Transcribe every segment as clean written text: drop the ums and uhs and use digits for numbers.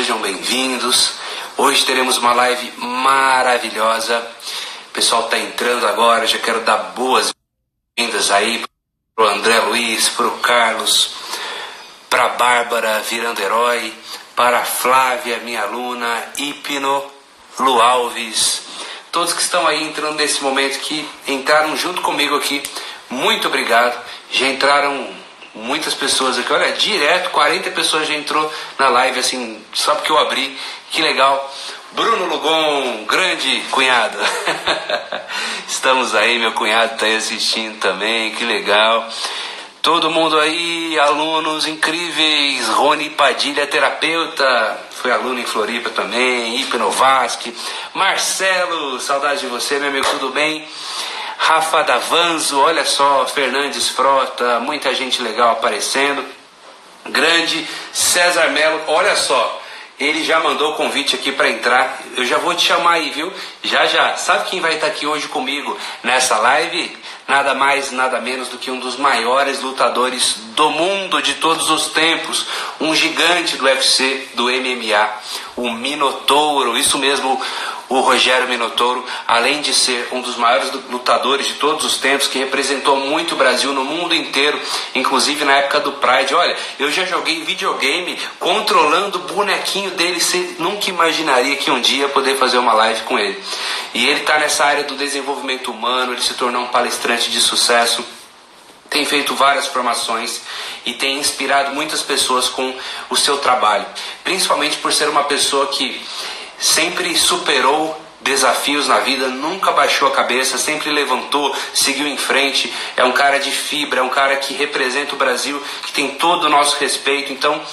Sejam bem-vindos. Hoje teremos uma live maravilhosa. O pessoal está entrando agora. Já quero dar boas-vindas aí pro André Luiz, pro Carlos, para a Bárbara virando herói, para a Flávia, minha aluna, Hipno, Lu Alves, todos que estão aí entrando nesse momento, que entraram junto comigo aqui. Muito obrigado. Já entraram muitas pessoas aqui, olha, direto, 40 pessoas já entrou na live, assim, só porque eu abri, que legal. Bruno Lugon, grande cunhado. Estamos aí, meu cunhado está aí assistindo também, que legal. Todo mundo aí, alunos incríveis, Rony Padilha, terapeuta, foi aluno em Floripa também, Hipnovasque, Marcelo, saudade de você, meu amigo, tudo bem? Rafa Davanzo, olha só, Fernandes Frota, muita gente legal aparecendo. Grande César Melo, olha só, ele já mandou o convite aqui para entrar. Eu já vou te chamar aí, viu? Já. Sabe quem vai estar aqui hoje comigo nessa live? Nada mais, nada menos do que um dos maiores lutadores do mundo de todos os tempos. Um gigante do UFC, do MMA, o Minotouro, isso mesmo. O Rogério Minotouro, além de ser um dos maiores lutadores de todos os tempos, que representou muito o Brasil no mundo inteiro, inclusive na época do Pride. Olha, eu já joguei videogame controlando o bonequinho dele, você nunca imaginaria que um dia poder fazer uma live com ele. E ele está nessa área do desenvolvimento humano, ele se tornou um palestrante de sucesso, tem feito várias formações e tem inspirado muitas pessoas com o seu trabalho, principalmente por ser uma pessoa que sempre superou desafios na vida, nunca baixou a cabeça, sempre levantou, seguiu em frente. É um cara de fibra, é um cara que representa o Brasil, que tem todo o nosso respeito. Então,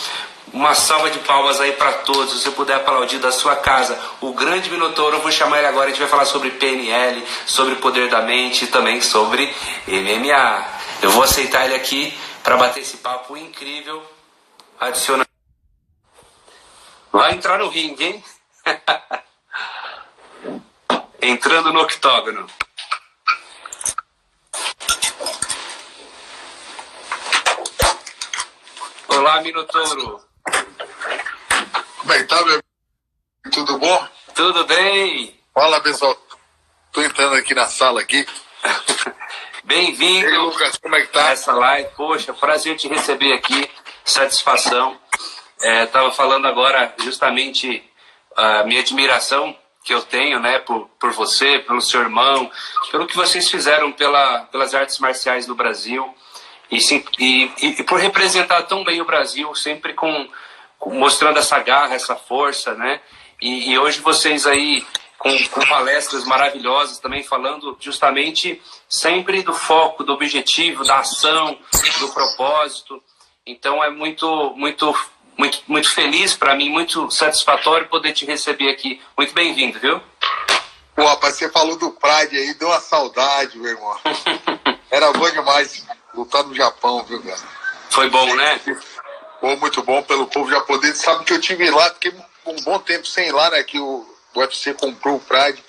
uma salva de palmas aí para todos. Se você puder aplaudir da sua casa o grande Minotouro, eu vou chamar ele agora. A gente vai falar sobre PNL, sobre o poder da mente e também sobre MMA. Eu vou aceitar ele aqui para bater esse papo incrível. Adiciona. Vai entrar no ringue, hein? Entrando no octógono. Olá, Minotouro. Como é que tá, meu amigo? Tudo bom? Tudo bem. Fala, pessoal. Tô entrando aqui na sala aqui. Bem-vindo. E aí, Lucas, como é que tá? Essa live, poxa, prazer te receber aqui. Satisfação. Tava falando agora justamente a minha admiração que eu tenho, né, por você, pelo seu irmão, pelo que vocês fizeram pelas artes marciais no Brasil e por representar tão bem o Brasil, sempre mostrando essa garra, essa força, né? E hoje vocês aí com palestras maravilhosas também, falando justamente sempre do foco, do objetivo, da ação, do propósito. Então é muito feliz para mim, muito satisfatório poder te receber aqui. Muito bem-vindo, viu? Pô, rapaz, você falou do Pride aí, deu uma saudade, meu irmão. Era bom demais lutar no Japão, viu, cara? Foi bom, né? Pô, muito bom pelo povo japonês. Sabe que eu tive lá, fiquei um bom tempo sem ir lá, né? Que o UFC comprou o Pride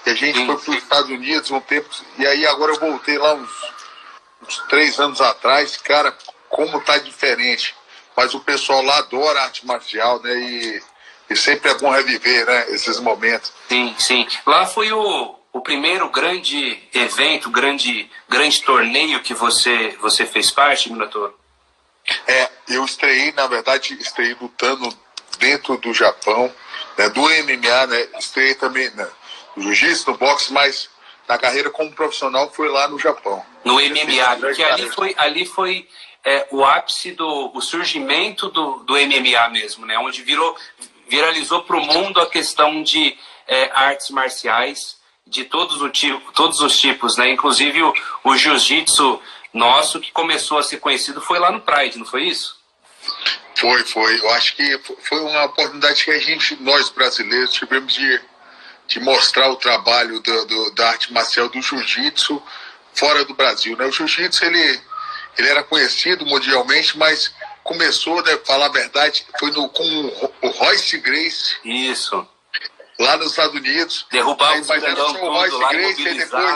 e a gente foi para os Estados Unidos um tempo. E aí agora eu voltei lá uns 3 anos atrás. Cara, como tá diferente. Mas o pessoal lá adora arte marcial, né? E sempre é bom reviver, né? Esses momentos. Sim. Lá foi o primeiro grande evento, grande torneio que você fez parte, Minotouro? Eu estreiei lutando dentro do Japão, né? Do MMA, né? Estreiei também no jiu-jitsu, no boxe, mas na carreira como profissional foi lá no Japão. No MMA, porque ali foi o ápice o surgimento do MMA mesmo, né? Onde viralizou para o mundo a questão de artes marciais de todos os tipos, né? Inclusive o jiu-jitsu nosso, que começou a ser conhecido, foi lá no Pride, não foi isso? Foi. Eu acho que foi uma oportunidade que nós brasileiros, tivemos de mostrar o trabalho da arte marcial do jiu-jitsu fora do Brasil, né? O jiu-jitsu, ele era conhecido mundialmente, mas começou, né, falar a verdade, foi com o Royce Gracie. Isso. Lá nos Estados Unidos. Derrubava o Royce Gracie, e depois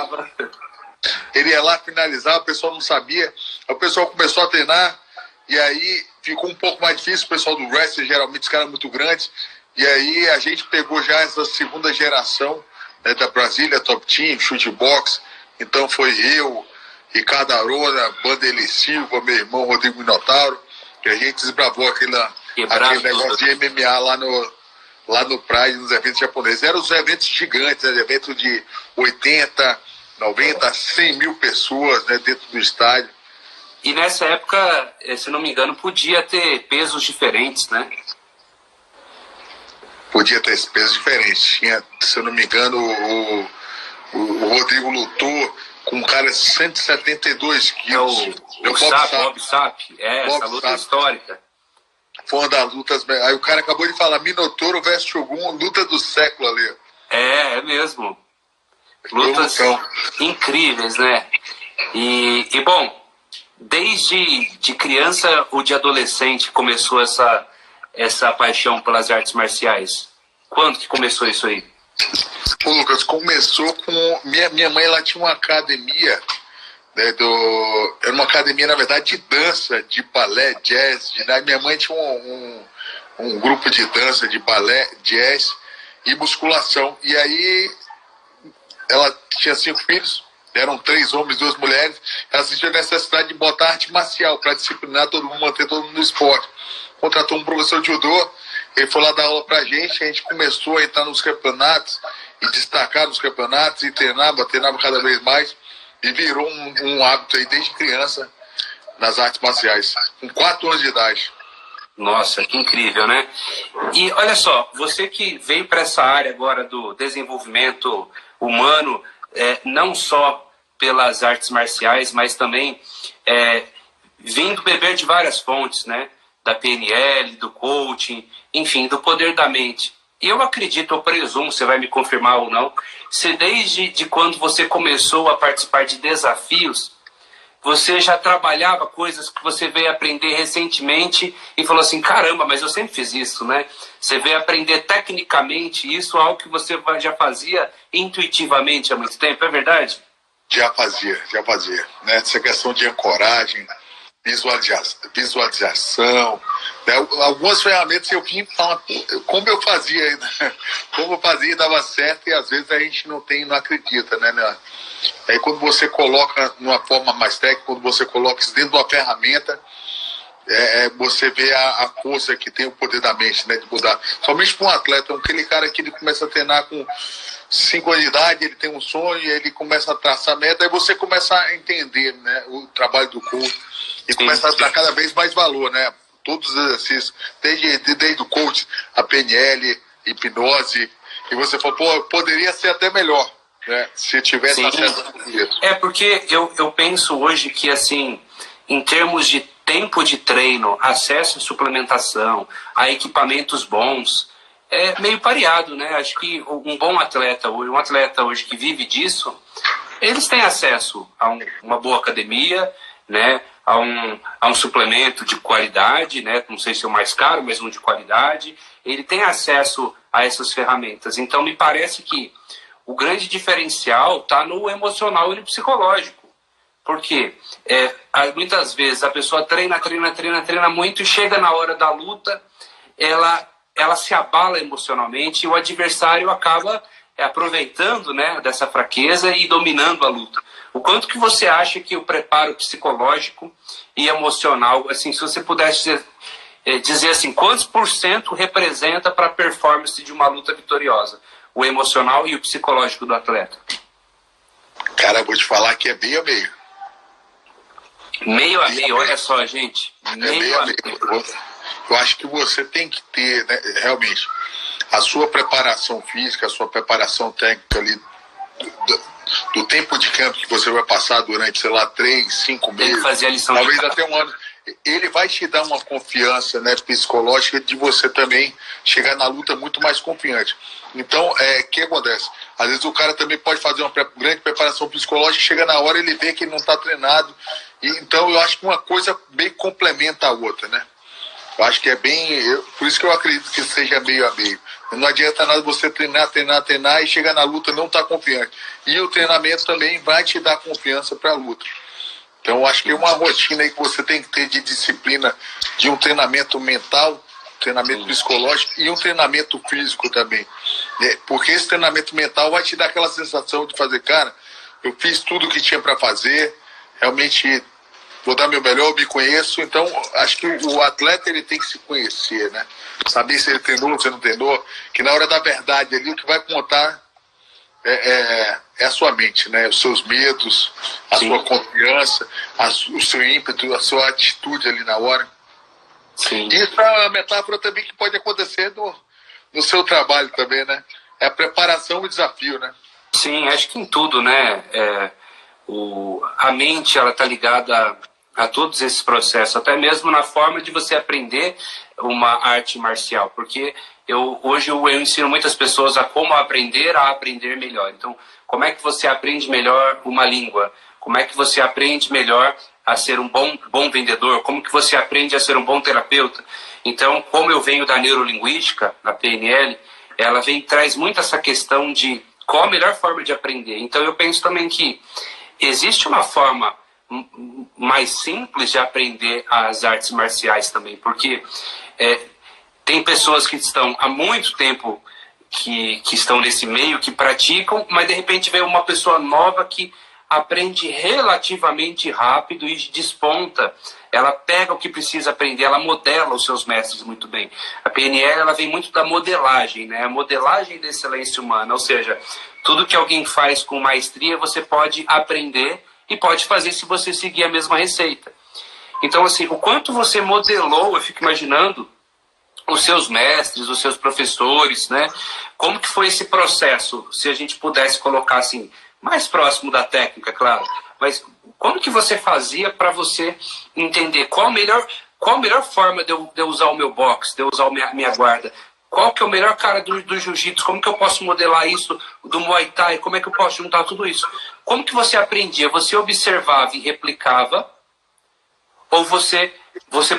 ele ia lá finalizar, o pessoal não sabia. O pessoal começou a treinar, e aí ficou um pouco mais difícil, o pessoal do wrestling, geralmente os caras muito grandes, e aí a gente pegou já essa segunda geração, né, da Brasília Top Team, chute box. Então foi eu, Ricardo Arona, Vanderlei Silva, meu irmão Rodrigo Minotauro, que a gente desbravou aquele negócio de MMA lá no Pride, nos eventos japoneses. Eram os eventos gigantes, né, eventos de 80, 90, 100 mil pessoas, né, dentro do estádio. E nessa época, se não me engano, podia ter pesos diferentes, né? Podia ter pesos diferentes. Tinha, se eu não me engano, o Rodrigo lutou com um cara de 172 quilos. Bob Sapp. Essa luta histórica. Foi uma das lutas. Aí o cara acabou de falar, Minotauro versus Shogun, luta do século ali. É mesmo. Lutas incríveis, né? E bom, desde de criança ou de adolescente começou essa paixão pelas artes marciais? Quando que começou isso aí? Pô, Lucas, começou com... Minha mãe, ela tinha uma academia, né, era uma academia, na verdade, de dança, de balé, jazz. Minha mãe tinha um grupo de dança, de balé, jazz e musculação. E aí, ela tinha 5 filhos, eram 3 homens e 2 mulheres. Ela sentiu a necessidade de botar arte marcial para disciplinar todo mundo, manter todo mundo no esporte. Contratou um professor de judô, ele foi lá dar aula pra gente, a gente começou a entrar nos campeonatos e destacar nos campeonatos e treinava cada vez mais e virou um hábito aí desde criança nas artes marciais, com 4 anos de idade. Nossa, que incrível, né? E olha só, você que veio para essa área agora do desenvolvimento humano, não só pelas artes marciais, mas também vindo beber de várias fontes, né? Da PNL, do coaching, enfim, do poder da mente. E eu acredito, eu presumo, você vai me confirmar ou não, se desde quando você começou a participar de desafios, você já trabalhava coisas que você veio aprender recentemente e falou assim, caramba, mas eu sempre fiz isso, né? Você veio aprender tecnicamente isso, algo que você já fazia intuitivamente há muito tempo, é verdade? Já fazia, né? Essa questão de ancoragem, visualização, né? Algumas ferramentas eu vim falar como eu fazia ainda, como eu fazia e dava certo, e às vezes a gente não acredita, né? Aí quando você coloca numa forma mais técnica, quando você coloca isso dentro de uma ferramenta, você vê a força que tem o poder da mente, né, de mudar. Somente para um atleta, aquele cara que ele começa a treinar com 5 anos de idade, ele tem um sonho, ele começa a traçar meta, aí você começa a entender, né, o trabalho do coach e começa a dar cada vez mais valor, né? Todos os exercícios, desde o coach, a PNL, hipnose, e você fala, pô, poderia ser até melhor, né, se tivesse acesso a isso. Porque eu penso hoje que, assim, em termos de tempo de treino, acesso à suplementação, a equipamentos bons, é meio pareado, né? Acho que um bom atleta, um atleta hoje que vive disso, eles têm acesso a uma boa academia, né? A um suplemento de qualidade, né? Não sei se é o mais caro, mas um de qualidade. Ele tem acesso a essas ferramentas. Então, me parece que o grande diferencial está no emocional e no psicológico. Porque muitas vezes a pessoa treina muito e chega na hora da luta, ela se abala emocionalmente e o adversário acaba aproveitando, né, dessa fraqueza e dominando a luta. O quanto que você acha que o preparo psicológico e emocional, assim, se você pudesse dizer assim, quantos % representa para a performance de uma luta vitoriosa? O emocional e o psicológico do atleta? Cara, eu vou te falar que é meio a meio. Meio a meio, olha só, gente. Meio a meio. Eu acho que você tem que ter, né, realmente, a sua preparação física, a sua preparação técnica ali, do tempo de campo que você vai passar durante, sei lá, 3, 5 meses. Tem que fazer a lição, talvez até um ano. Ele vai te dar uma confiança, né, psicológica de você também chegar na luta muito mais confiante. Então, o que acontece? Às vezes o cara também pode fazer uma grande preparação psicológica, chega na hora ele vê que ele não está treinado. Então, eu acho que uma coisa bem complementa a outra, né? Eu acho que é bem... por isso que eu acredito que seja meio a meio. Não adianta nada você treinar e chegar na luta não estar confiante. E o treinamento também vai te dar confiança para a luta. Então, acho que é uma rotina aí que você tem que ter de disciplina, de um treinamento mental, treinamento psicológico e um treinamento físico também. Porque esse treinamento mental vai te dar aquela sensação de fazer, cara, eu fiz tudo o que tinha para fazer, realmente vou dar meu melhor, eu me conheço. Então, acho que o atleta ele tem que se conhecer, né? Saber se ele treinou, se não treinou, que na hora da verdade ali o que vai contar é a sua mente, né? Os seus medos, a Sim. sua confiança, o seu ímpeto, a sua atitude ali na hora. Sim. Isso é uma metáfora também que pode acontecer no seu trabalho também, né? É a preparação e o desafio, né? Sim, acho que em tudo, né? A mente, ela tá ligada a todos esses processos, até mesmo na forma de você aprender uma arte marcial, porque hoje eu ensino muitas pessoas a como aprender a aprender melhor. Então, como é que você aprende melhor uma língua? Como é que você aprende melhor a ser um bom vendedor? Como que você aprende a ser um bom terapeuta? Então, como eu venho da neurolinguística, na PNL, ela traz muito essa questão de qual a melhor forma de aprender. Então, eu penso também que existe uma forma mais simples de aprender as artes marciais também, porque tem pessoas que estão há muito tempo que estão nesse meio, que praticam, mas de repente vem uma pessoa nova que aprende relativamente rápido e desponta. Ela pega o que precisa aprender, ela modela os seus mestres muito bem. A PNL ela vem muito da modelagem, né? A modelagem da excelência humana, ou seja, tudo que alguém faz com maestria você pode aprender e pode fazer se você seguir a mesma receita. Então, assim, o quanto você modelou, eu fico imaginando os seus mestres, os seus professores, né? Como que foi esse processo, se a gente pudesse colocar assim, mais próximo da técnica, claro, mas como que você fazia para você entender qual a melhor forma de eu usar o meu boxe, de eu usar a minha guarda? Qual que é o melhor cara do jiu-jitsu? Como que eu posso modelar isso do Muay Thai? Como é que eu posso juntar tudo isso? Como que você aprendia? Você observava e replicava? Ou você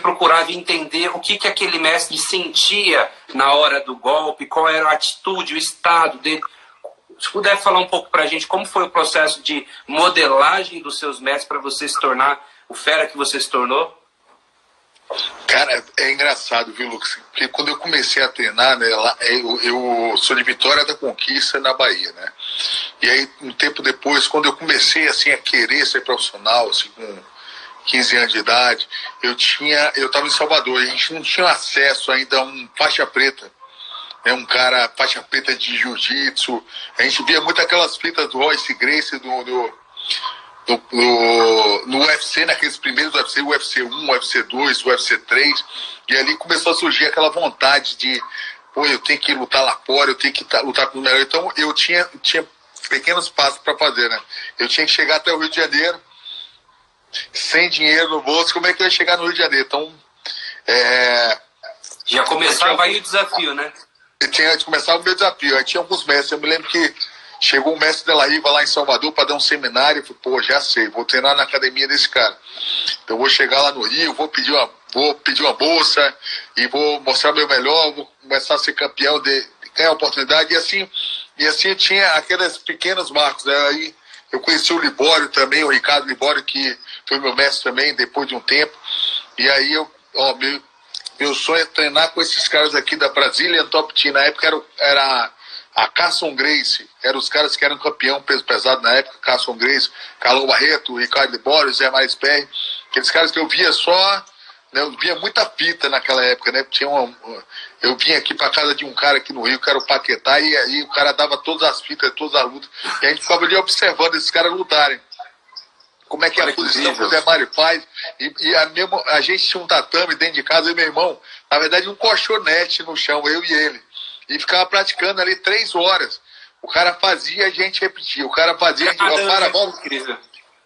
procurava entender o que aquele mestre sentia na hora do golpe? Qual era a atitude, o estado dele? Se puder falar um pouco pra gente como foi o processo de modelagem dos seus mestres para você se tornar o fera que você se tornou? Cara, é engraçado, viu, Lucas? Porque quando eu comecei a treinar, né, eu sou de Vitória da Conquista, na Bahia, né? E aí, um tempo depois, quando eu comecei, assim, a querer ser profissional, assim, com 15 anos de idade, eu estava em Salvador, a gente não tinha acesso ainda a um faixa preta, né, um cara faixa preta de jiu-jitsu. A gente via muito aquelas fitas do Royce Gracie no UFC, naqueles primeiros UFC, o UFC 1, o UFC 2, o UFC 3, e ali começou a surgir aquela vontade de, pô, eu tenho que lutar lá fora, eu tenho que lutar com o melhor. Então eu tinha pequenos passos para fazer, né? Eu tinha que chegar até o Rio de Janeiro, sem dinheiro no bolso. Como é que eu ia chegar no Rio de Janeiro? Então, já começava aí o desafio, né? Eu tinha que começar o meu desafio. Aí tinha alguns mestres, eu me lembro que chegou um mestre de La Riva lá em Salvador para dar um seminário. Eu falei, pô, já sei, vou treinar na academia desse cara. Então eu vou chegar lá no Rio, vou pedir uma bolsa e vou mostrar meu melhor, vou começar a ser campeão, ganhar a oportunidade. E assim eu tinha aqueles pequenos marcos, né? Aí eu conheci o Libório também, o Ricardo Libório, que foi meu mestre também, depois de um tempo. E aí meu sonho é treinar com esses caras aqui da Brazilian Top Team. Na época era a Carson Gracie, eram os caras que eram campeão peso pesado na época, Carson Gracie, Carlão Barreto, Ricardo Libório, Zé Maris Perry, aqueles caras que eu via só, né, eu via muita fita naquela época, né, eu vinha aqui para casa de um cara aqui no Rio, que era o Paquetá, e aí o cara dava todas as fitas, todas as lutas, e a gente ficava ali observando esses caras lutarem. Como é que é a posição que o Zé Mário faz, e a gente tinha um tatame dentro de casa, eu e meu irmão, na verdade um colchonete no chão, eu e ele. E ficava praticando ali 3 horas. O cara fazia, a gente repetia. O cara fazia, a gente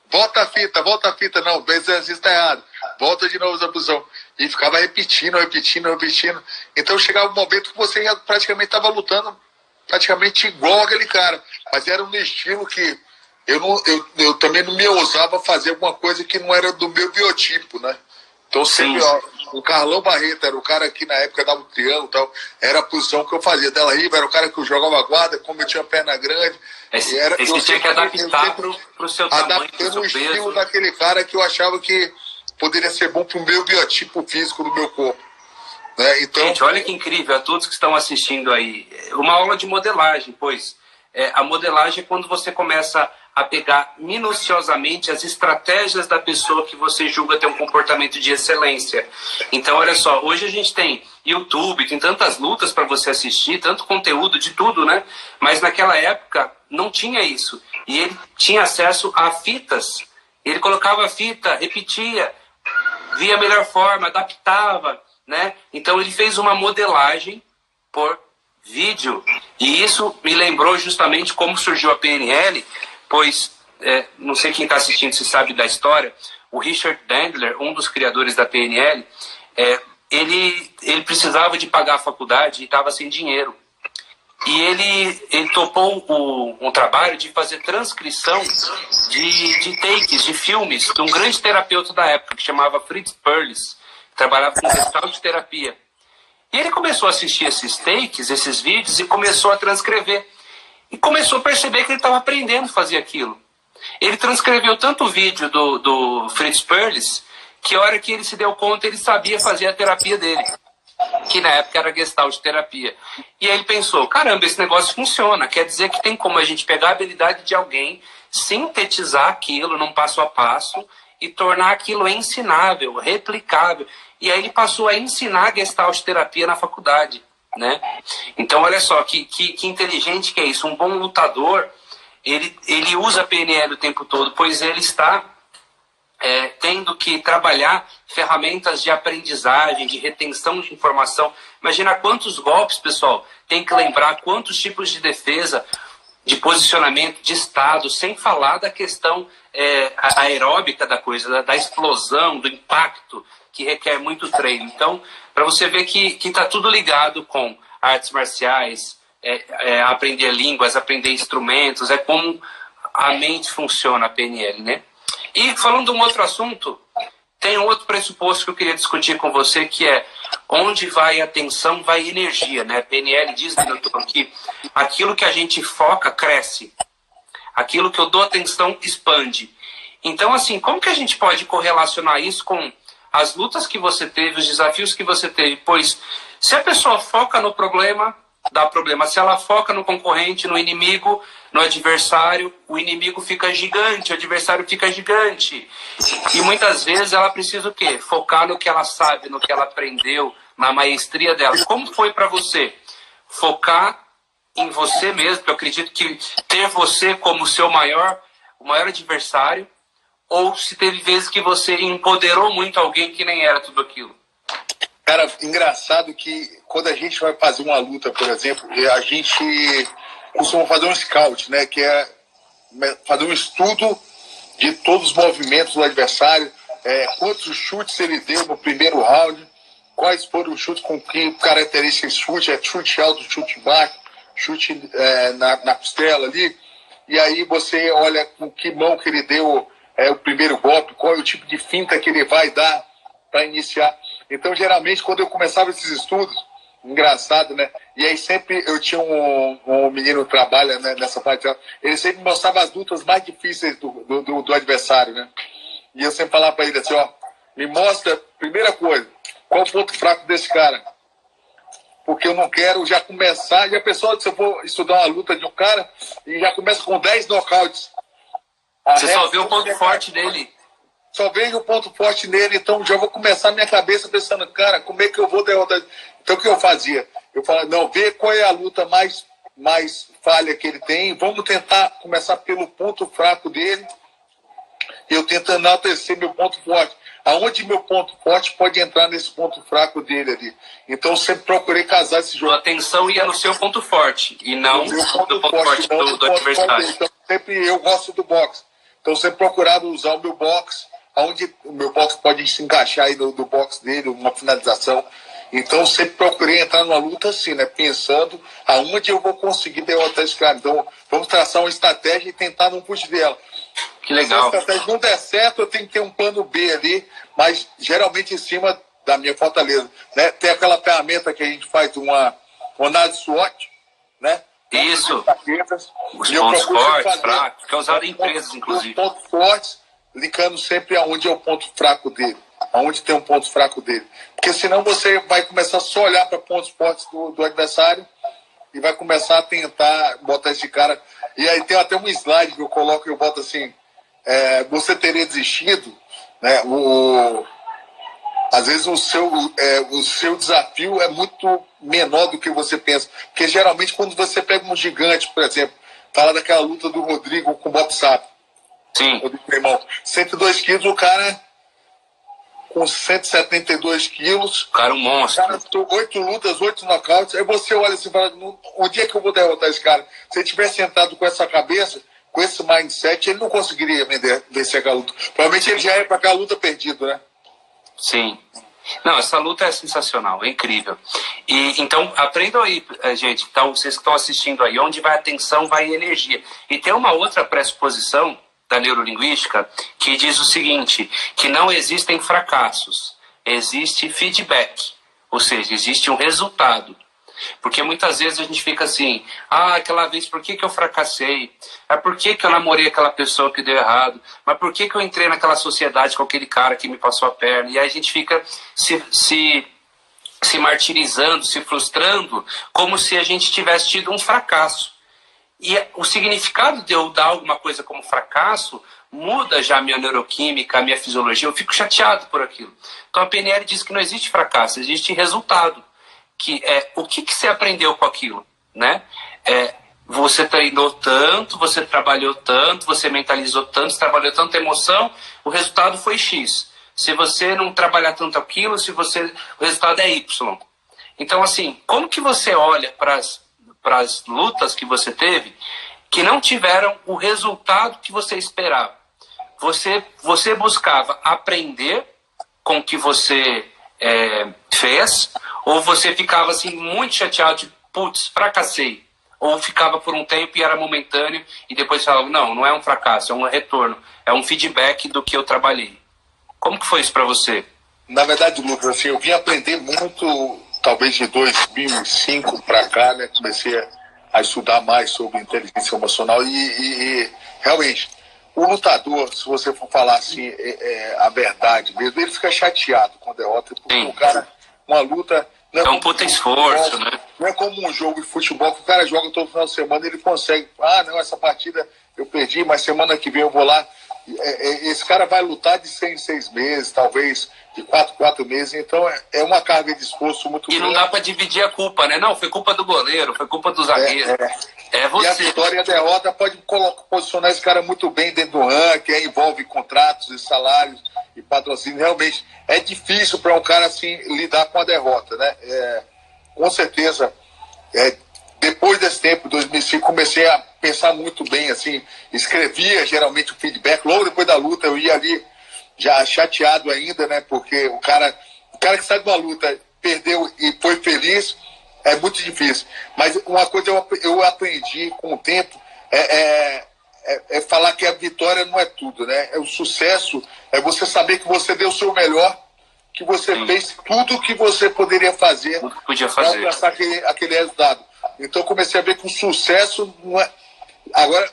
volta a fita. Não, o exercício está errado. Volta de novo essa posição. E ficava repetindo. Então chegava um momento que você já praticamente estava lutando praticamente igual aquele cara. Mas era um estilo que eu também não me ousava fazer alguma coisa que não era do meu biotipo, né? Então sempre O Carlão Barreto era o cara que na época dava o triângulo e tal. Era a posição que eu fazia. Della Riva era o cara que jogava guarda, como eu tinha perna grande. Você tinha que adaptar pro seu tamanho, pro seu o estilo peso. daquele cara que eu achava que poderia ser bom pro meu biotipo físico do meu corpo. Né? Então... Gente, olha que incrível, a todos que estão assistindo aí. Uma aula de modelagem, pois a modelagem é quando você começa a pegar minuciosamente as estratégias da pessoa que você julga ter um comportamento de excelência. Então, olha só, hoje a gente tem YouTube, tem tantas lutas para você assistir, tanto conteúdo de tudo, né? Mas naquela época não tinha isso. E ele tinha acesso a fitas. Ele colocava a fita, repetia, via a melhor forma, adaptava, né? Então ele fez uma modelagem por vídeo. E isso me lembrou justamente como surgiu a PNL, pois, não sei quem está assistindo se sabe da história, o Richard Bandler, um dos criadores da PNL, ele precisava de pagar a faculdade e estava sem dinheiro. E ele topou um trabalho de fazer transcrição de takes, de filmes, de um grande terapeuta da época, que chamava Fritz Perls, que trabalhava com gestalt terapia. E ele começou a assistir esses takes, esses vídeos, e começou a transcrever. E começou a perceber que ele estava aprendendo a fazer aquilo. Ele transcreveu tanto o vídeo do Fritz Perls, que a hora que ele se deu conta, ele sabia fazer a terapia dele, que na época era gestalt terapia. E aí ele pensou, caramba, esse negócio funciona, quer dizer que tem como a gente pegar a habilidade de alguém, sintetizar aquilo num passo a passo e tornar aquilo ensinável, replicável. E aí ele passou a ensinar gestalt terapia na faculdade, né? Então olha só, que inteligente que é isso. Um bom lutador, ele usa a PNL o tempo todo, pois ele está tendo que trabalhar ferramentas de aprendizagem, de retenção de informação. Imagina quantos golpes, pessoal, tem que lembrar, quantos tipos de defesa, de posicionamento, de estado, sem falar da questão aeróbica da coisa, da explosão, do impacto, que requer muito treino. Então, para você ver que está tudo ligado com artes marciais, aprender línguas, aprender instrumentos, é como a mente funciona, a PNL, né? E falando de um outro assunto, tem um outro pressuposto que eu queria discutir com você, que é onde vai a atenção, vai a energia, né? A PNL diz, doutor, que aquilo que a gente foca cresce, aquilo que eu dou atenção expande. Então, assim, como que a gente pode correlacionar isso com as lutas que você teve, os desafios que você teve? Pois, se a pessoa foca no problema, dá problema. Se ela foca no concorrente, no inimigo, no adversário, o inimigo fica gigante, o adversário fica gigante. E muitas vezes ela precisa o quê? Focar no que ela sabe, no que ela aprendeu, na maestria dela. Como foi para você? Focar em você mesmo, que eu acredito que ter você como o maior adversário, ou se teve vezes que você empoderou muito alguém que nem era tudo aquilo? Cara, engraçado que quando a gente vai fazer uma luta, por exemplo, a gente costuma fazer um scout, né? Que é fazer um estudo de todos os movimentos do adversário, quantos chutes ele deu no primeiro round, quais foram os chutes com que caracteriza esse chute, chute alto, chute baixo, chute na costela ali, e aí você olha com que mão que ele deu o primeiro golpe, qual é o tipo de finta que ele vai dar para iniciar. Então, geralmente, quando eu começava esses estudos, engraçado, né? E aí sempre eu tinha um menino que trabalha, né, nessa parte, ele sempre mostrava as lutas mais difíceis do adversário, né? E eu sempre falava para ele assim, ó, me mostra, primeira coisa, qual o ponto fraco desse cara? Porque eu não quero já começar, já pensou, se eu for estudar uma luta de um cara, e já começa com 10 knockouts. Você só vê o ponto forte dele. Só vejo o ponto forte nele, então já vou começar minha cabeça pensando, cara, como é que eu vou derrotar? Então o que eu fazia? Eu falava, não, vê qual é a luta mais falha que ele tem, vamos tentar começar pelo ponto fraco dele, e eu tento enaltecer meu ponto forte. Aonde meu ponto forte pode entrar nesse ponto fraco dele ali. Então eu sempre procurei casar esse jogo. A atenção ia no seu ponto forte, e não no ponto forte do adversário. Então sempre eu gosto do boxe. Então eu sempre procurava usar o meu boxe, onde o meu boxe pode se encaixar aí no boxe dele, uma finalização. Então, eu sempre procurei entrar numa luta assim, né? Pensando aonde eu vou conseguir derrotar esse cara. Então, vamos traçar uma estratégia e tentar não fugir dela. Que legal. Se a estratégia não der certo, eu tenho que ter um plano B ali, mas geralmente em cima da minha fortaleza. Né? Tem aquela ferramenta que a gente faz uma análise SWOT, né? Isso. Os pontos fortes, fracos, que é usado em empresas, inclusive. Os pontos fortes, linkando sempre aonde é o ponto fraco dele. Aonde tem um ponto fraco dele. Porque senão você vai começar só a olhar para pontos fortes do adversário e vai começar a tentar botar esse cara. E aí tem até um slide que eu coloco e eu boto assim, você teria desistido, né? Às vezes o seu desafio é muito menor do que você pensa. Porque geralmente quando você pega um gigante, por exemplo, fala daquela luta do Rodrigo com o Bob Sapp. Sim. Meu irmão, 102 quilos, o cara com 172 quilos. O cara é um monstro. O cara 8 lutas, 8 nocautes. Aí você olha assim e fala, onde é que eu vou derrotar esse cara? Se ele tivesse sentado com essa cabeça, com esse mindset, ele não conseguiria vencer aquela luta. Provavelmente ele já ia para aquela luta perdido, né? Sim. Não, essa luta é sensacional, é incrível. E então, aprendam aí, gente, então, vocês que estão assistindo aí, onde vai a atenção, vai a energia. E tem uma outra pressuposição da neurolinguística que diz o seguinte, que não existem fracassos, existe feedback, ou seja, existe um resultado. Porque muitas vezes a gente fica assim, aquela vez por que eu fracassei? Por que eu namorei aquela pessoa que deu errado? Mas por que eu entrei naquela sociedade com aquele cara que me passou a perna? E aí a gente fica se martirizando, se frustrando, como se a gente tivesse tido um fracasso. E o significado de eu dar alguma coisa como fracasso muda já a minha neuroquímica, a minha fisiologia, eu fico chateado por aquilo. Então a PNL diz que não existe fracasso, existe resultado. Que o que você aprendeu com aquilo, né? Você treinou tanto, você trabalhou tanto, você mentalizou tanto, você trabalhou tanta emoção, o resultado foi X. Se você não trabalhar tanto aquilo, o resultado é Y. Então, assim, como que você olha para as lutas que você teve que não tiveram o resultado que você esperava? Você buscava aprender com o que você fez, ou você ficava assim muito chateado de, putz, fracassei, ou ficava por um tempo e era momentâneo e depois falava, não é um fracasso, é um retorno, é um feedback do que eu trabalhei. Como que foi isso para você? Na verdade, Lucas, assim, eu vim aprender muito, talvez de 2005 para cá, né? Comecei a estudar mais sobre inteligência emocional e realmente o lutador, se você for falar assim, a verdade mesmo, ele fica chateado com a derrota, porque o cara, uma luta... Não é um puta esforço, né? Não é como um jogo de futebol que o cara joga todo final de semana e ele consegue. Não, essa partida eu perdi, mas semana que vem eu vou lá. Esse cara vai lutar de 6 em 6 meses, talvez de 4 em 4 meses. Então é uma carga de esforço muito grande. E não dá para dividir a culpa, né? Não, foi culpa do goleiro, foi culpa do zagueiro. É você. E a vitória e a derrota pode posicionar esse cara muito bem dentro do ranking, envolve contratos e salários e patrocínio. Realmente é difícil para um cara assim lidar com a derrota, né? Com certeza, depois desse tempo, 2005, comecei a pensar muito bem, assim, escrevia geralmente o feedback, logo depois da luta eu ia ali já chateado ainda, né? Porque o cara que sai de uma luta, perdeu e foi feliz, é muito difícil. Mas uma coisa eu aprendi com o tempo é falar que a vitória não é tudo, né? O sucesso é você saber que você deu o seu melhor, que você fez tudo o que você poderia fazer para alcançar aquele resultado. Então eu comecei a ver que o sucesso não é...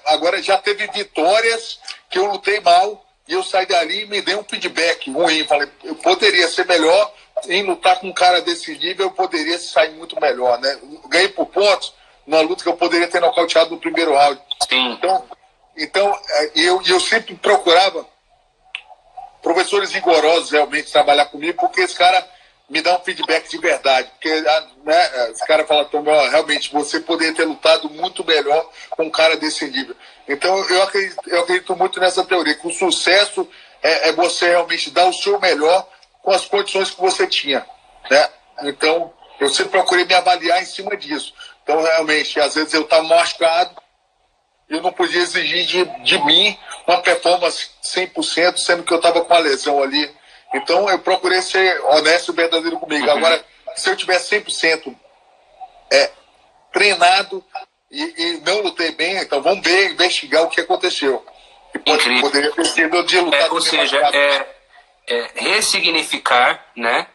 Agora já teve vitórias que eu lutei mal e eu saí dali e me dei um feedback ruim. Falei, eu poderia ser melhor em lutar com um cara desse nível, eu poderia sair muito melhor, né? Eu ganhei por pontos numa luta que eu poderia ter nocauteado no primeiro round. Sim. Então eu sempre procurava professores rigorosos realmente trabalhar comigo, porque esse cara me dá um feedback de verdade. Porque né, esse cara fala, realmente você poderia ter lutado muito melhor com um cara desse nível. Então eu acredito muito nessa teoria, que o sucesso é você realmente dar o seu melhor com as condições que você tinha, né? Então eu sempre procurei me avaliar em cima disso. Então realmente, às vezes eu estava machucado, eu não podia exigir de mim uma performance 100%, sendo que eu estava com a lesão ali. Então eu procurei ser honesto e verdadeiro comigo. Agora, se eu tiver 100% treinado e não lutei bem, então vamos ver, investigar o que aconteceu. E poderia ter sido de lutar. Ou seja, ressignificar, né?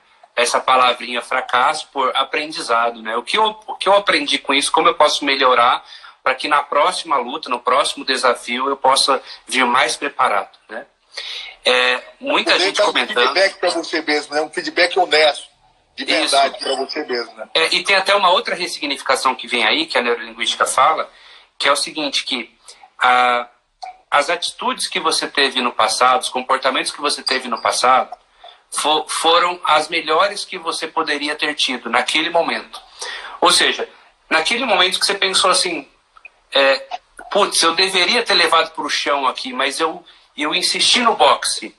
essa palavrinha fracasso por aprendizado, né? O que eu aprendi com isso, como eu posso melhorar para que na próxima luta, no próximo desafio, eu possa vir mais preparado, né? Muita gente comentando... Um feedback para você mesmo, né? Um feedback honesto, de verdade para você mesmo, né? E tem até uma outra ressignificação que vem aí, que a neurolinguística fala, que é o seguinte, que as atitudes que você teve no passado, os comportamentos que você teve no passado, foram as melhores que você poderia ter tido naquele momento. Ou seja, naquele momento que você pensou assim, putz, eu deveria ter levado para o chão aqui, mas eu insisti no boxe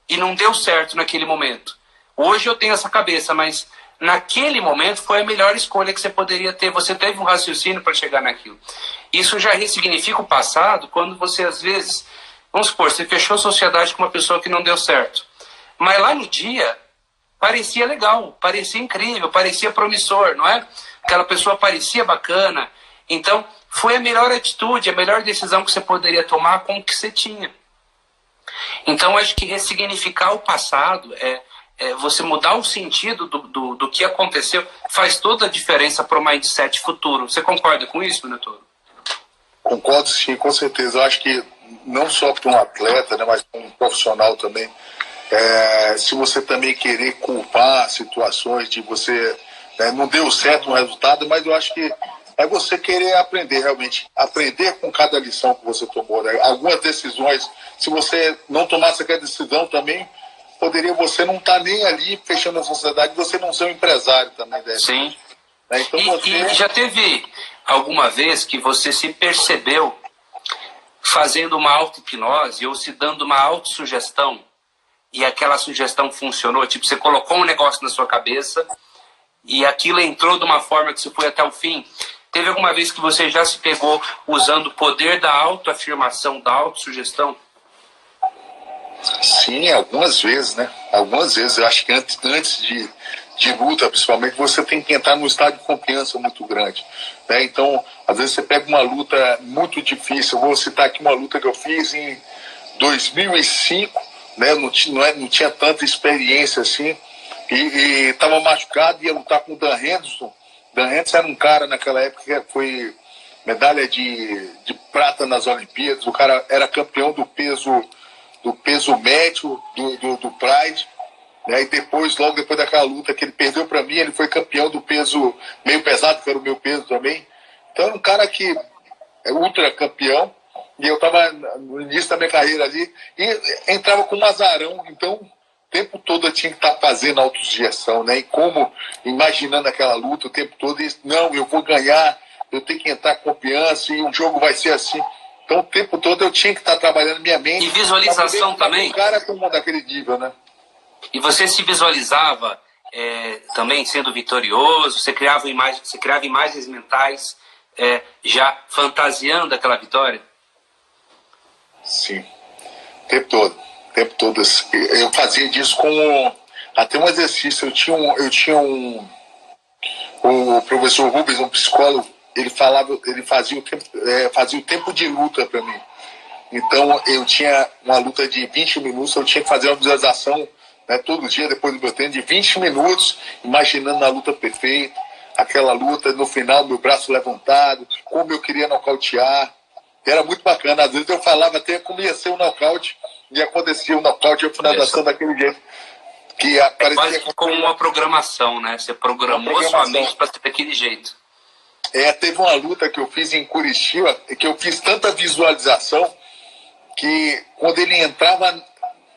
e não deu certo naquele momento. Hoje eu tenho essa cabeça, mas naquele momento foi a melhor escolha que você poderia ter. Você teve um raciocínio para chegar naquilo. Isso já ressignifica o passado quando você, às vezes, vamos supor, você fechou sociedade com uma pessoa que não deu certo. Mas lá no dia, parecia legal, parecia incrível, parecia promissor, não é? Aquela pessoa parecia bacana. Então, foi a melhor atitude, a melhor decisão que você poderia tomar com o que você tinha. Então, acho que ressignificar o passado, você mudar o sentido do que aconteceu, faz toda a diferença para o mindset futuro. Você concorda com isso, Netoro? Concordo, sim, com certeza. Eu acho que não só para um atleta, né, mas para um profissional também, se você também querer culpar situações de você não deu certo no resultado, mas eu acho que é você querer aprender realmente, aprender com cada lição que você tomou, né? Algumas decisões, se você não tomasse aquela decisão também, poderia você não estar nem ali fechando a sociedade, você não ser um empresário também, né? Sim. Então E já teve alguma vez que você se percebeu fazendo uma auto-hipnose ou se dando uma autossugestão e aquela sugestão funcionou? Tipo, você colocou um negócio na sua cabeça e aquilo entrou de uma forma que você foi até o fim. Teve alguma vez que você já se pegou usando o poder da autoafirmação, da autossugestão? Sim, algumas vezes, né? Algumas vezes. Eu acho que antes de luta, principalmente, você tem que entrar num estado de confiança muito grande, né? Então, às vezes você pega uma luta muito difícil. Eu vou citar aqui uma luta que eu fiz em 2005, né? Não tinha tanta experiência assim, e estava machucado, ia lutar com o Dan Henderson. Dan Henderson era um cara naquela época que foi medalha de prata nas Olimpíadas. O cara era campeão do peso médio do Pride, né? E depois, logo depois daquela luta que ele perdeu para mim, ele foi campeão do peso meio pesado, que era o meu peso também. Então era um cara que é ultra campeão, e eu estava no início da minha carreira ali e entrava com um azarão. Então o tempo todo eu tinha que estar fazendo autossugestão, né? E como imaginando aquela luta o tempo todo, e não, eu vou ganhar, eu tenho que entrar com confiança e o jogo vai ser assim. Então o tempo todo eu tinha que estar trabalhando minha mente. E visualização também? Um cara como daquele nível, né? E você se visualizava também sendo vitorioso? Você criava imagens mentais já fantasiando aquela vitória? Sim, o tempo todo. Eu fazia disso com até um exercício. Eu tinha o professor Rubens, um psicólogo, ele fazia o tempo de luta para mim. Então eu tinha uma luta de 20 minutos, eu tinha que fazer uma visualização, né, todo dia depois do meu treino, de 20 minutos, imaginando a luta perfeita, aquela luta, no final, meu braço levantado, como eu queria nocautear. Era muito bacana. Às vezes eu falava até como ia ser o nocaute, e acontecia o nocaute e a finalização daquele jeito. Que quase como uma programação, né? Você programou sua mente para ser daquele jeito. Teve uma luta que eu fiz em Curitiba, que eu fiz tanta visualização, que quando ele entrava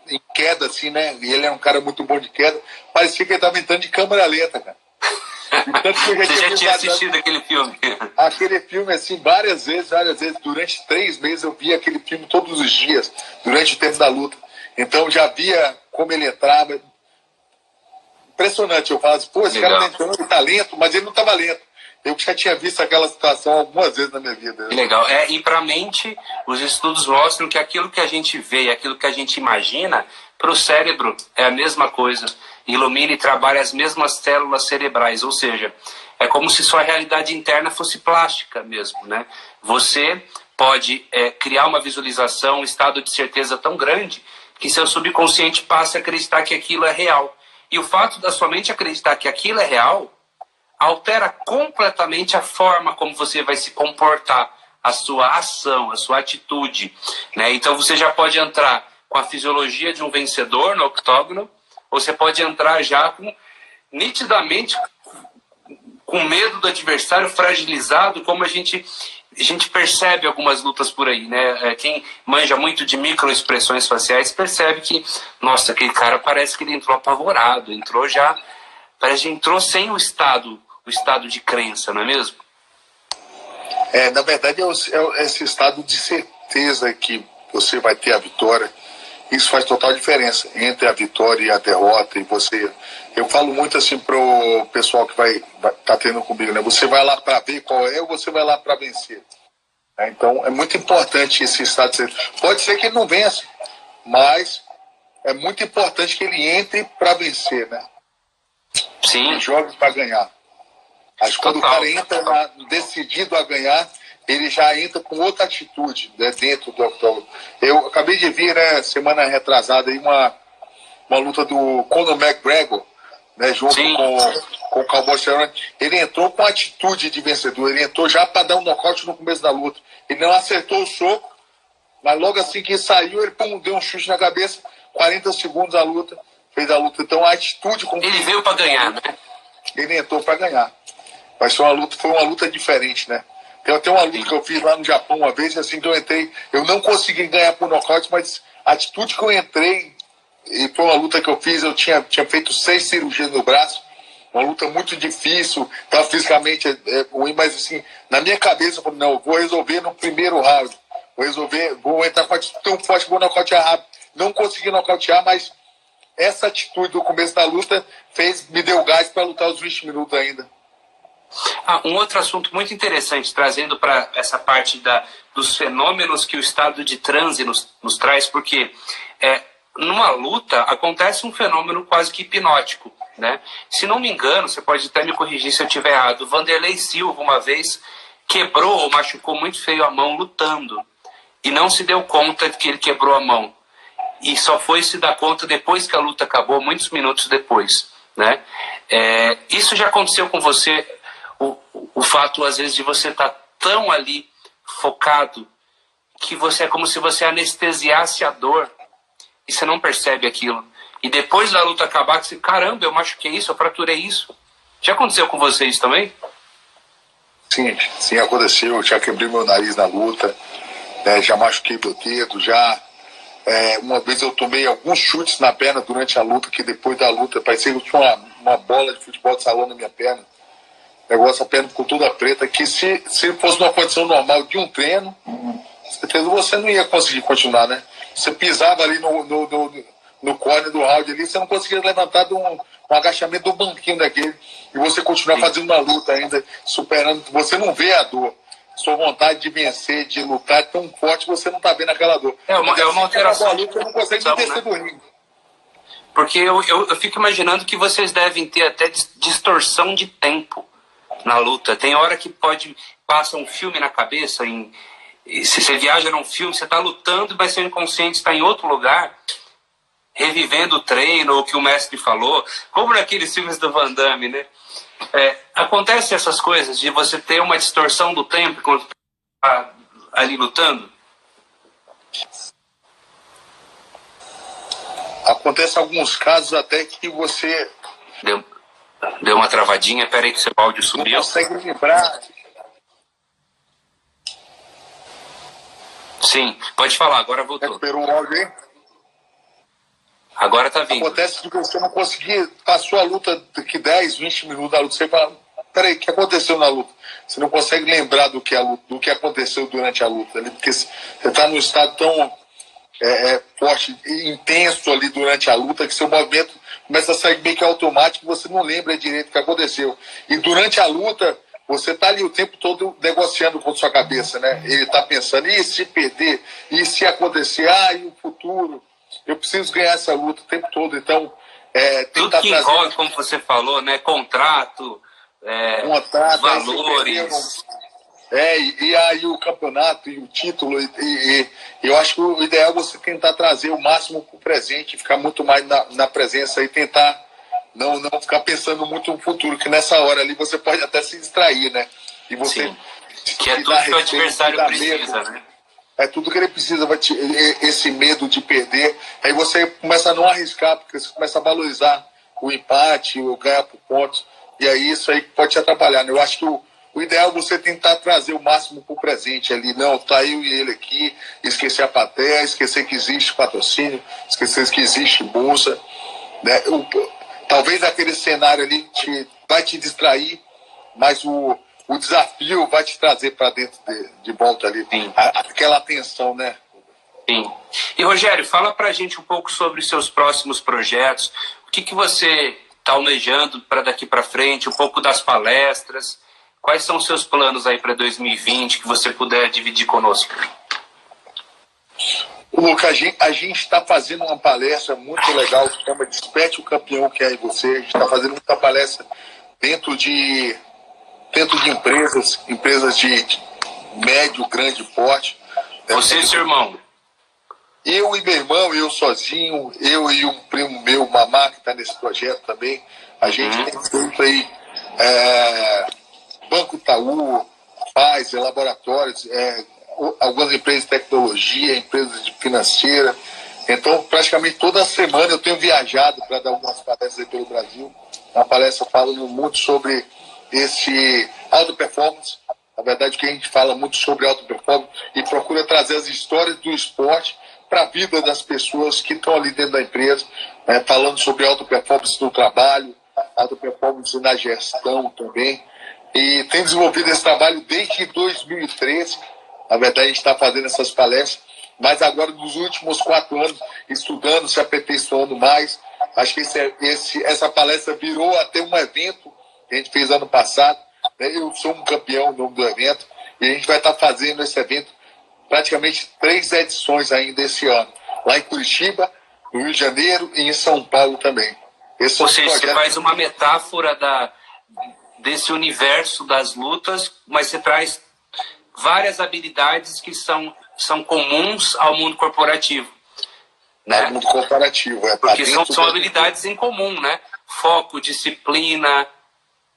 em queda, assim, né? E ele era um cara muito bom de queda, parecia que ele estava entrando de câmera lenta, cara. Você já tinha assistido aquele filme? Aquele filme, assim, várias vezes. Durante 3 meses eu via aquele filme todos os dias, durante o tempo da luta. Então já via como ele entrava. Impressionante. Eu falava assim, pô, esse cara tá entrando, ele tá lento, mas ele não estava lento. Eu já tinha visto aquela situação algumas vezes na minha vida. Que legal. E para a mente, os estudos mostram que aquilo que a gente vê, aquilo que a gente imagina, para o cérebro é a mesma coisa. Ilumina e trabalha as mesmas células cerebrais, ou seja, é como se sua realidade interna fosse plástica mesmo, né? Você pode criar uma visualização, um estado de certeza tão grande que seu subconsciente passa a acreditar que aquilo é real. E o fato da sua mente acreditar que aquilo é real altera completamente a forma como você vai se comportar, a sua ação, a sua atitude, né? Então você já pode entrar com a fisiologia de um vencedor no octógono, ou você pode entrar já com, nitidamente com medo do adversário, fragilizado, como a gente percebe algumas lutas por aí, né? Quem manja muito de microexpressões faciais percebe que, nossa, aquele cara parece que ele entrou apavorado, parece que entrou sem o estado de crença, não é mesmo? Na verdade, é esse estado de certeza que você vai ter a vitória. Isso faz total diferença entre a vitória e a derrota. E você, eu falo muito assim pro pessoal que vai tá tendo comigo, né? Você vai lá para ver qual é ou você vai lá para vencer. Então, é muito importante esse estado de certeza. Pode ser que ele não vença, mas é muito importante que ele entre para vencer, né? Sim. Ele joga para ganhar. Acho que quando o cara entra decidido a ganhar, ele já entra com outra atitude, né, dentro do octógono. Eu acabei de ver, né, semana retrasada, aí uma luta do Conor McGregor, né, junto com o Cowboy Cerrone. Ele entrou com atitude de vencedor, ele entrou já para dar um nocaute no começo da luta. Ele não acertou o soco, mas logo assim que saiu, ele deu um chute na cabeça, 40 segundos a luta, fez a luta. Então a atitude... Ele veio para ganhar, né? Ele entrou para ganhar. Mas foi uma luta diferente, né? Tem até uma luta que eu fiz lá no Japão uma vez, assim que eu entrei, eu não consegui ganhar por nocaute, mas a atitude que eu entrei, e foi uma luta que eu fiz, eu tinha feito 6 cirurgias no braço, uma luta muito difícil, estava fisicamente ruim, mas assim, na minha cabeça eu falei, não, eu vou resolver no primeiro round, vou entrar com a atitude tão forte que vou nocautear rápido. Não consegui nocautear, mas essa atitude do começo da luta me deu gás para lutar os 20 minutos ainda. Um outro assunto muito interessante, trazendo para essa parte dos fenômenos que o estado de transe nos traz, porque numa luta acontece um fenômeno quase que hipnótico, né? Se não me engano, você pode até me corrigir se eu estiver errado, o Vanderlei Silva uma vez quebrou ou machucou muito feio a mão lutando e não se deu conta de que ele quebrou a mão e só foi se dar conta depois que a luta acabou, muitos minutos depois, né? Isso já aconteceu com você? O fato, às vezes, de você estar tão ali focado que é como se você anestesiasse a dor e você não percebe aquilo. E depois da luta acabar, você, caramba, eu machuquei isso, eu fraturei isso. Já aconteceu com você isso também? Sim, aconteceu. Eu já quebrei meu nariz na luta, já machuquei meu dedo, uma vez eu tomei alguns chutes na perna durante a luta, que depois da luta parecia que eu tinha uma bola de futebol de salão na minha perna. Negócio, a perna ficou toda preta, que se fosse numa condição normal de um treino, certeza você não ia conseguir continuar, né? Você pisava ali no corner do round ali, você não conseguia levantar de um agachamento do banquinho daquele, e você continuar fazendo uma luta ainda, superando, você não vê a dor. Sua vontade de vencer, de lutar é tão forte que você não tá vendo aquela dor. É uma alteração. Você não consegue nem descer do ringue. Porque eu fico imaginando que vocês devem ter até distorção de tempo na luta. Tem hora que passa um filme na cabeça, se você viaja num filme, você está lutando, mas seu inconsciente está em outro lugar, revivendo o treino, ou o que o mestre falou, como naqueles filmes do Van Damme, né? Acontece essas coisas, de você ter uma distorção do tempo quando está ali lutando? Acontece alguns casos até que você... Deu uma travadinha, peraí que seu áudio subiu. Não consegue lembrar. Sim, pode falar, agora voltou. Recuperou o áudio aí? Agora tá vindo. Acontece de você não conseguir, passou a luta daqui 10, 20 minutos da luta, você fala, peraí, o que aconteceu na luta? Você não consegue lembrar do que aconteceu durante a luta, ali, porque você está num estado tão forte e intenso ali durante a luta, que seu movimento começa a sair meio que automático, você não lembra direito o que aconteceu. E durante a luta, você está ali o tempo todo negociando com sua cabeça, né? Ele está pensando, e se perder? E se acontecer? E o futuro? Eu preciso ganhar essa luta o tempo todo. Então, tudo que envolve, como você falou, né? Contrato, valores. E aí o campeonato e o título. E eu acho que o ideal é você tentar trazer o máximo para o presente, ficar muito mais na presença e tentar não ficar pensando muito no futuro, que nessa hora ali você pode até se distrair, né? E você... Sim. Que é tudo que o adversário precisa, né? É tudo que ele precisa, esse medo de perder. Aí você começa a não arriscar, porque você começa a valorizar o empate, o ganhar por pontos. E aí isso aí pode te atrapalhar, né? Eu acho que o ideal é você tentar trazer o máximo para o presente ali. Não, tá eu e ele aqui, esquecer a plateia, esquecer que existe patrocínio, esquecer que existe bolsa, né? Talvez aquele cenário ali vai te distrair, mas o desafio vai te trazer para dentro de volta ali. Aquela atenção, né? Sim. E, Rogério, fala pra gente um pouco sobre os seus próximos projetos. O que você está almejando para daqui para frente, um pouco das palestras. Quais são os seus planos aí para 2020 que você puder dividir conosco? Lucas, a gente está fazendo uma palestra muito legal que chama Desperte o Campeão que é você. A gente está fazendo muita palestra dentro de empresas de médio, grande porte. Você e seu irmão? Eu e meu irmão, eu sozinho, eu e um primo meu, Mamá, que está nesse projeto também. A gente tem feito aí Banco Itaú, Pfizer, laboratórios, algumas empresas de tecnologia, empresas de financeira. Então, praticamente toda semana eu tenho viajado para dar algumas palestras aí pelo Brasil. Uma palestra falando muito sobre esse auto performance. Na verdade, que a gente fala muito sobre auto performance e procura trazer as histórias do esporte para a vida das pessoas que estão ali dentro da empresa, né, falando sobre auto performance no trabalho, auto performance na gestão também. E tem desenvolvido esse trabalho desde 2013. Na verdade, a gente está fazendo essas palestras, mas agora, nos últimos 4 anos, estudando, se aperfeiçoando mais. Acho que essa palestra virou até um evento que a gente fez ano passado. Né? Eu sou um campeão no nome do evento, e a gente vai estar fazendo esse evento praticamente 3 edições ainda esse ano. Lá em Curitiba, no Rio de Janeiro e em São Paulo também. Ou seja, você faz uma metáfora desse universo das lutas, mas você traz várias habilidades que são comuns ao mundo corporativo. Né? Ao mundo corporativo, porque são habilidades em comum, né? Foco, disciplina,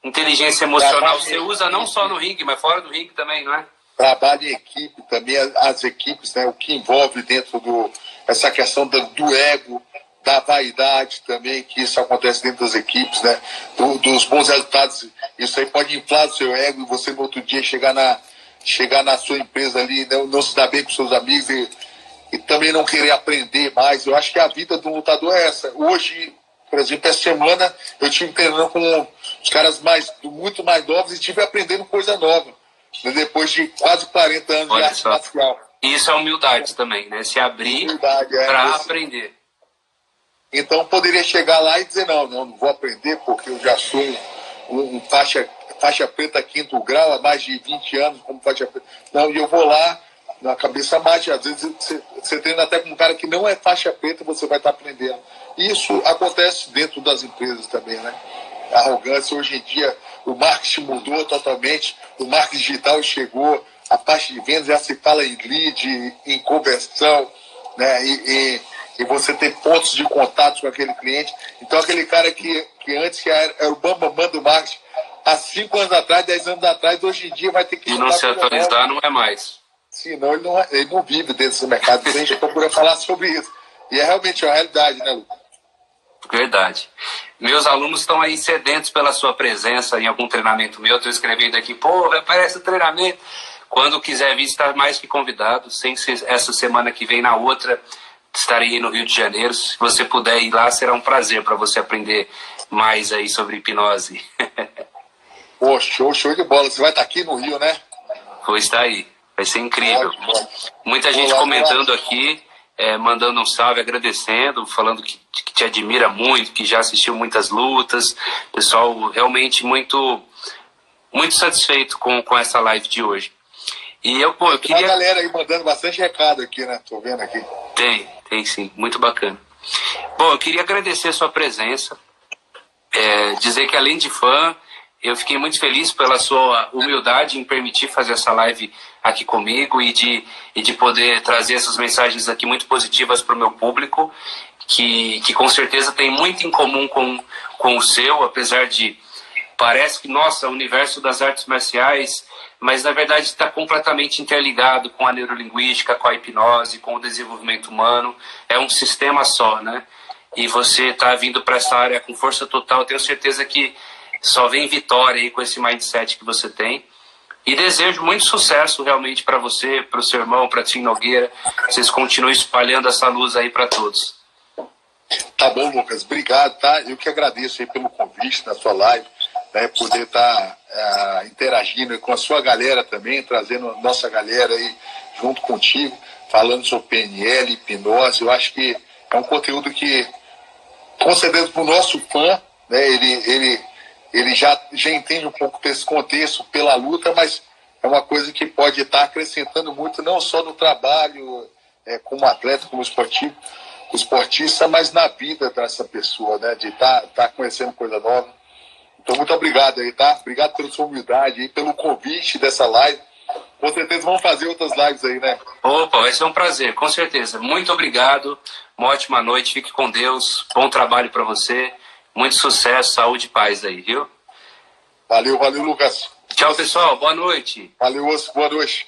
inteligência emocional. Você usa não só no ringue, mas fora do ringue também, não é? Trabalho em equipe também, as equipes, né? O que envolve dentro essa questão do ego, da vaidade também, que isso acontece dentro das equipes, né? Dos bons resultados. Isso aí pode inflar o seu ego e você no outro dia chegar na sua empresa ali, não se dar bem com seus amigos e também não querer aprender mais. Eu acho que a vida do lutador é essa. Hoje, por exemplo, essa semana eu estive treinando com os caras muito mais novos e estive aprendendo coisa nova, né? Depois de quase 40 anos de arte marcial. Isso é humildade também, né? Se abrir para aprender. Então poderia chegar lá e dizer, não vou aprender porque eu já sou um faixa preta 5º grau há mais de 20 anos como faixa preta. Não, e eu vou lá na cabeça mate. Às vezes você treina até com um cara que não é faixa preta, você vai estar aprendendo. Isso acontece dentro das empresas também, né? A arrogância, hoje em dia, o marketing mudou totalmente, o marketing digital chegou, a parte de vendas já se fala em lead, em conversão, né? E você ter pontos de contato com aquele cliente. Então, aquele cara que antes era o bambambam do marketing, há 5 anos atrás, 10 anos atrás, hoje em dia vai ter que... E não se atualizar não é mais. Senão ele não vive dentro desse mercado. A gente procura falar sobre isso. E é realmente uma realidade, né, Lucas? Verdade. Meus alunos estão aí sedentos pela sua presença em algum treinamento meu. Estou escrevendo aqui, aparece o treinamento. Quando quiser vir, está mais que convidado. Sem ser essa semana que vem, na outra, estarei no Rio de Janeiro. Se você puder ir lá, será um prazer para você aprender mais aí sobre hipnose. Pô, show de bola. Você vai estar aqui no Rio, né? Vou estar aí. Vai ser incrível. Muita gente comentando aqui, mandando um salve, agradecendo, falando que te admira muito, que já assistiu muitas lutas. Pessoal realmente muito, muito satisfeito com essa live de hoje. E eu queria... Tem uma galera aí mandando bastante recado aqui, né? Tô vendo aqui. Tem sim. Muito bacana. Bom, eu queria agradecer a sua presença. Dizer que além de fã, eu fiquei muito feliz pela sua humildade em permitir fazer essa live aqui comigo e de poder trazer essas mensagens aqui muito positivas para o meu público, que com certeza tem muito em comum com o seu, apesar de parece que, nossa, o universo das artes marciais, mas na verdade está completamente interligado com a neurolinguística, com a hipnose, com o desenvolvimento humano, é um sistema só, né? E você está vindo para essa área com força total, tenho certeza que só vem vitória aí com esse mindset que você tem. E desejo muito sucesso realmente para você, para o seu irmão, para Tim Nogueira. Vocês continuem espalhando essa luz aí para todos. Tá bom, Lucas. Obrigado, tá? Eu que agradeço aí pelo convite na sua live, né? Poder estar interagindo com a sua galera também, trazendo a nossa galera aí junto contigo, falando sobre PNL, hipnose. Eu acho que é um conteúdo que, com certeza, para o nosso fã, né? Ele já entende um pouco desse contexto pela luta, mas é uma coisa que pode estar acrescentando muito, não só no trabalho como atleta, como esportista, mas na vida dessa pessoa, né? De estar conhecendo coisa nova. Então, muito obrigado aí, tá? Obrigado pela sua humildade aí, pelo convite dessa live. Com certeza vamos fazer outras lives aí, né? Opa, vai ser um prazer, com certeza. Muito obrigado, uma ótima noite, fique com Deus, bom trabalho para você. Muito sucesso, saúde e paz aí, viu? Valeu, Lucas. Tchau, pessoal. Boa noite. Valeu, boa noite.